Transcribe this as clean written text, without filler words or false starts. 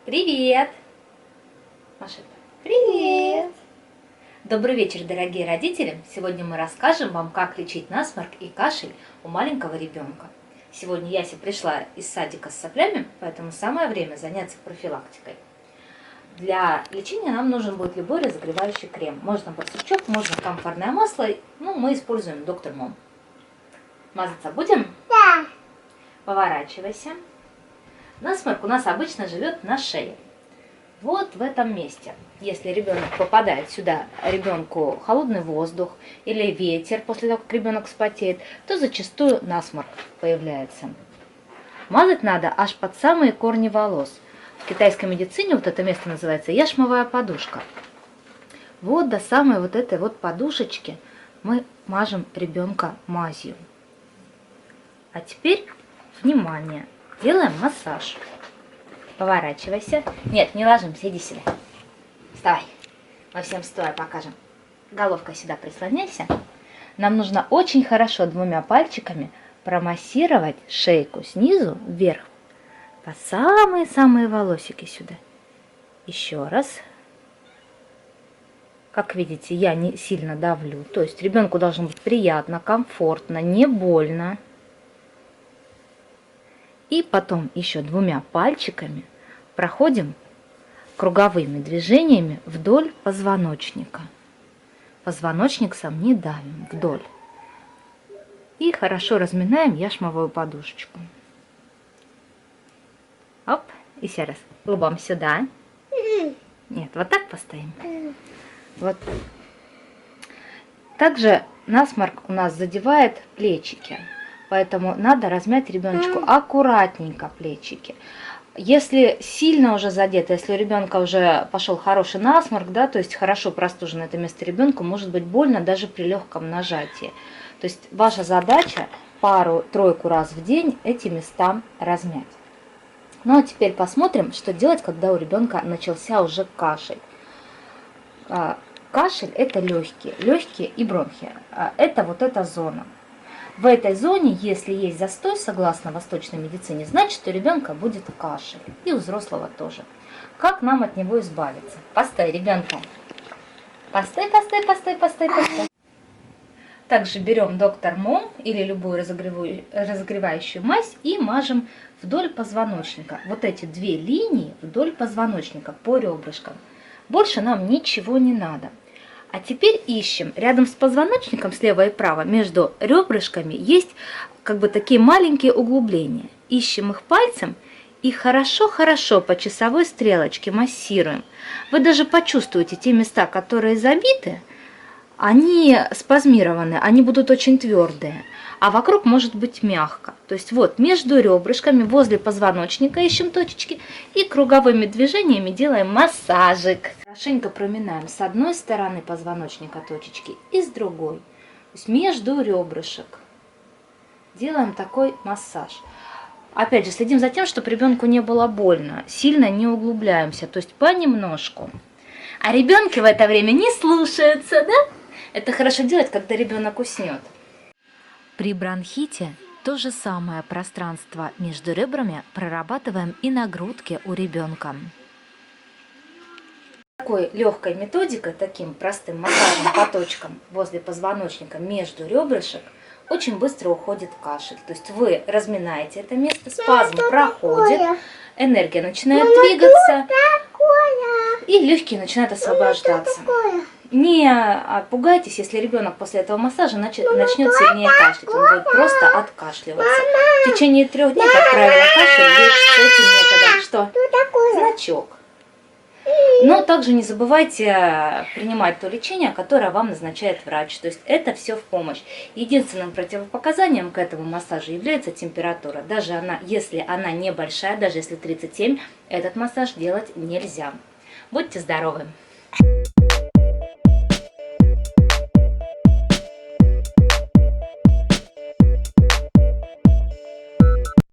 Привет! Маша, привет! Добрый вечер, дорогие родители! Сегодня мы расскажем вам, как лечить насморк и кашель у маленького ребенка. Сегодня Яся пришла из садика с соплями, поэтому самое время заняться профилактикой. Для лечения нам нужен будет любой разогревающий крем. Можно барсучок, можно камфорное масло, мы используем Доктор Мом. Мазаться будем? Да. Поворачивайся. Насморк у нас обычно живет на шее. Вот в этом месте. Если ребенок попадает сюда, ребенку холодный воздух или ветер после того, как ребенок вспотеет, то зачастую насморк появляется. Мазать надо аж под самые корни волос. В китайской медицине вот это место называется яшмовая подушка. Вот до самой вот этой вот подушечки мы мажем ребенка мазью. А теперь, внимание, делаем массаж. Поворачивайся. Нет, не ложимся, иди сюда. Вставай. Мы всем стоя покажем. Головкой сюда прислоняйся. Нам нужно очень хорошо двумя пальчиками промассировать шейку снизу вверх. По самые-самые волосики сюда. Еще раз. Как видите, я не сильно давлю. То есть ребенку должно быть приятно, комфортно, не больно. И потом еще двумя пальчиками проходим круговыми движениями вдоль позвоночника. Позвоночник сам не давим, вдоль. И хорошо разминаем яшмовую подушечку. Оп, еще раз. Лбом сюда. Нет, вот так постоим. Вот. Также насморк у нас задевает плечики. Поэтому надо размять ребеночку аккуратненько плечики. Если сильно уже задето, если у ребенка уже пошел хороший насморк, да, то есть хорошо простужено это место ребенку, может быть больно даже при легком нажатии. То есть ваша задача пару-тройку раз в день эти места размять. Ну а теперь посмотрим, что делать, когда у ребенка начался уже кашель. Кашель это легкие и бронхи. Это вот эта зона. В этой зоне, если есть застой, согласно восточной медицине, значит, у ребенка будет кашель. И у взрослого тоже. Как нам от него избавиться? Постой, ребенка. Постой. Также берем Доктор Мом или любую разогревающую мазь и мажем вдоль позвоночника. Вот эти две линии вдоль позвоночника по ребрышкам. Больше нам ничего не надо. А теперь ищем. Рядом с позвоночником, слева и право, между ребрышками есть как бы такие маленькие углубления. Ищем их пальцем и хорошо-хорошо по часовой стрелочке массируем. Вы даже почувствуете те места, которые забиты, они спазмированы, они будут очень твердые, а вокруг может быть мягко. То есть вот между ребрышками, возле позвоночника ищем точечки и круговыми движениями делаем массажик. Хорошенько проминаем с одной стороны позвоночника точечки и с другой. То есть между ребрышек. Делаем такой массаж. Опять же, следим за тем, чтобы ребенку не было больно. Сильно не углубляемся, то есть понемножку. А ребенки в это время не слушаются, да? Это хорошо делать, когда ребенок уснет. При бронхите то же самое пространство между ребрами прорабатываем и на грудке у ребенка. Такой легкой методикой, таким простым массажным поточком возле позвоночника между ребрышек очень быстро уходит кашель. То есть вы разминаете это место, спазм проходит, энергия начинает двигаться и легкие начинают освобождаться. Не пугайтесь, если ребенок после этого массажа начнет сильнее кашлять. Он будет просто откашливаться. В течение 3 дней, как правило, кашель лечится этим методом. Что? Значок. Но также не забывайте принимать то лечение, которое вам назначает врач. То есть это все в помощь. Единственным противопоказанием к этому массажу является температура. Даже если она небольшая, даже если 37, этот массаж делать нельзя. Будьте здоровы!